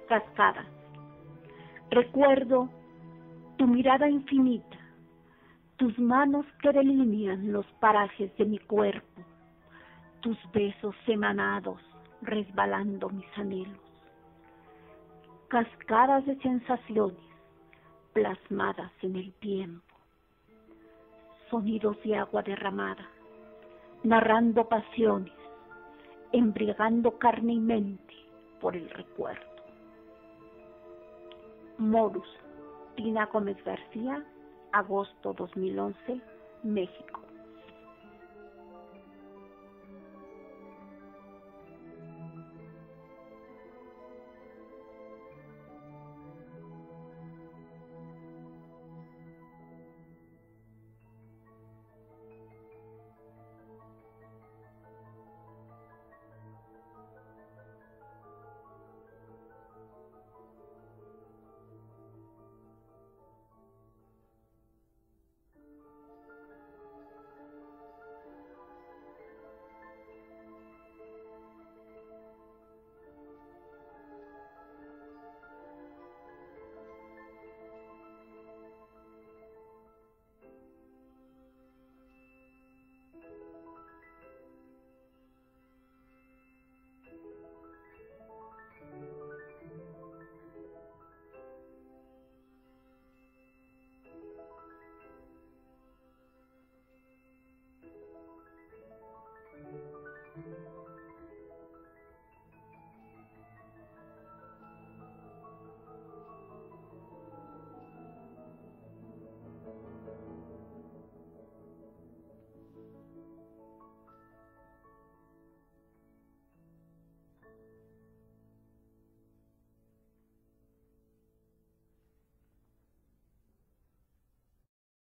Cascadas. Recuerdo tu mirada infinita, tus manos que delinean los parajes de mi cuerpo, tus besos emanados resbalando mis anhelos. Cascadas de sensaciones plasmadas en el tiempo, sonidos de agua derramada, narrando pasiones, embriagando carne y mente por el recuerdo. Morus, Tina Gómez García, agosto 2011, México.